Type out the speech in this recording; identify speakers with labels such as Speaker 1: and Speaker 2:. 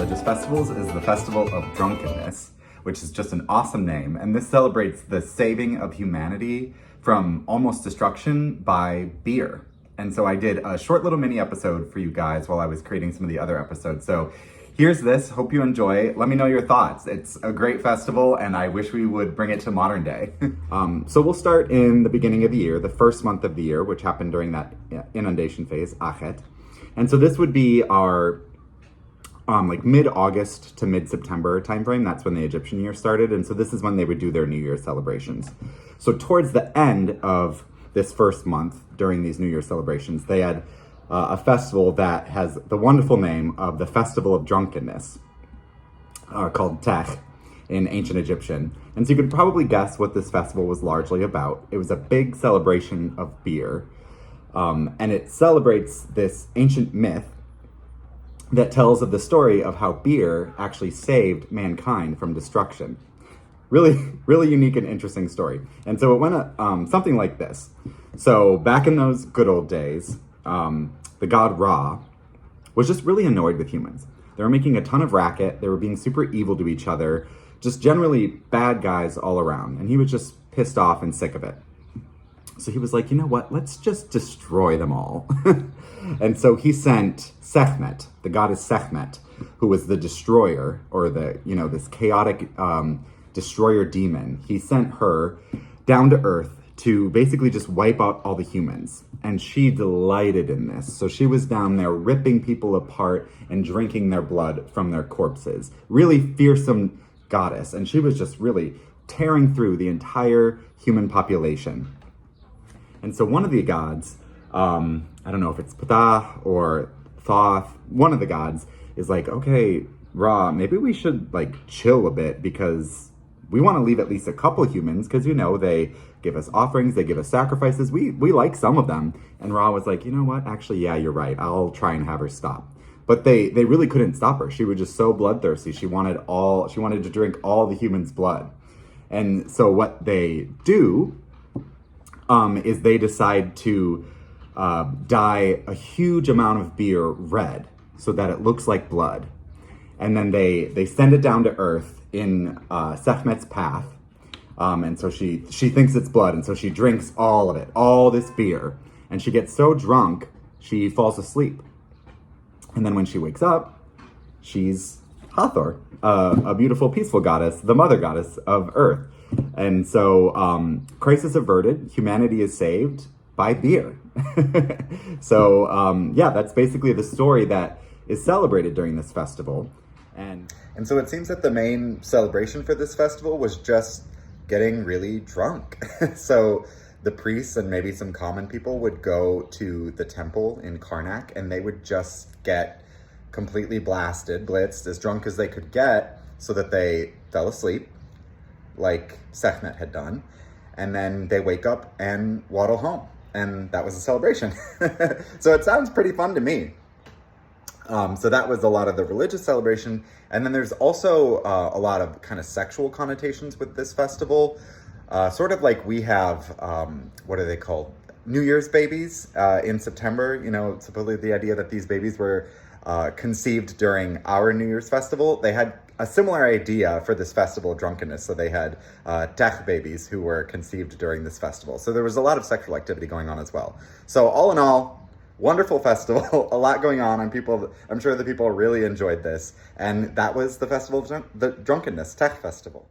Speaker 1: religious festivals is the Festival of Drunkenness, which is just an awesome name. And this celebrates the saving of humanity from almost destruction by beer. And so I did a short little mini episode for you guys while I was creating some of the other episodes. So here's this. Hope you enjoy. Let me know your thoughts. It's a great festival, and I wish we would bring it to modern day. So we'll start in the beginning of the year, the first month of the year, which happened during that inundation phase, Achet. And so this would be our like mid-August to mid-September timeframe. That's when the Egyptian year started. And so this is when they would do their New Year celebrations. So towards the end of this first month during these New Year celebrations, they had a festival that has the wonderful name of the Festival of Drunkenness, called Tech in ancient Egyptian. And so you could probably guess what this festival was largely about. It was a big celebration of beer. And it celebrates this ancient myth that tells of the story of how beer actually saved mankind from destruction. Really, really unique and interesting story. And so it went something like this. So back in those good old days, the god Ra was just really annoyed with humans. They were making a ton of racket. They were being super evil to each other, just generally bad guys all around. And he was just pissed off and sick of it. So he was like, you know what? Let's just destroy them all. And so he sent Sekhmet, the goddess Sekhmet, who was the destroyer, or the, this chaotic destroyer demon. He sent her down to earth to basically just wipe out all the humans. And she delighted in this. So she was down there ripping people apart and drinking their blood from their corpses. Really fearsome goddess. And she was just really tearing through the entire human population. And so one of the gods, I don't know if it's Ptah or Thoth, one of the gods is like, okay, Ra, maybe we should like chill a bit because we want to leave at least a couple humans because, they give us offerings, they give us sacrifices. We like some of them. And Ra was like, you know what? Actually, yeah, you're right. I'll try and have her stop. But they really couldn't stop her. She was just so bloodthirsty. She wanted to drink all the humans' blood. And so what they do is they decide to dye a huge amount of beer red so that it looks like blood. And then they send it down to earth in Sekhmet's path. And so she thinks it's blood, and so she drinks all of it, all this beer. And she gets so drunk, she falls asleep. And then when she wakes up, she's Hathor, a beautiful, peaceful goddess, the mother goddess of earth. And so crisis averted, humanity is saved by beer. So that's basically the story that is celebrated during this festival. And so it seems that the main celebration for this festival was just getting really drunk. So the priests and maybe some common people would go to the temple in Karnak, and they would just get completely blasted, blitzed, as drunk as they could get, so that they fell asleep, like Sekhmet had done, and then they wake up and waddle home, and that was a celebration. So it sounds pretty fun to me. So that was a lot of the religious celebration, and then there's also a lot of kind of sexual connotations with this festival, sort of like we have, what are they called? New Year's babies in September. Supposedly the idea that these babies were conceived during our New Year's festival. They had a similar idea for this festival of drunkenness. So they had Tech babies who were conceived during this festival. So there was a lot of sexual activity going on as well. So all in all, wonderful festival, a lot going on, and I'm sure the people really enjoyed this. And that was the festival of the Drunkenness, Tech Festival.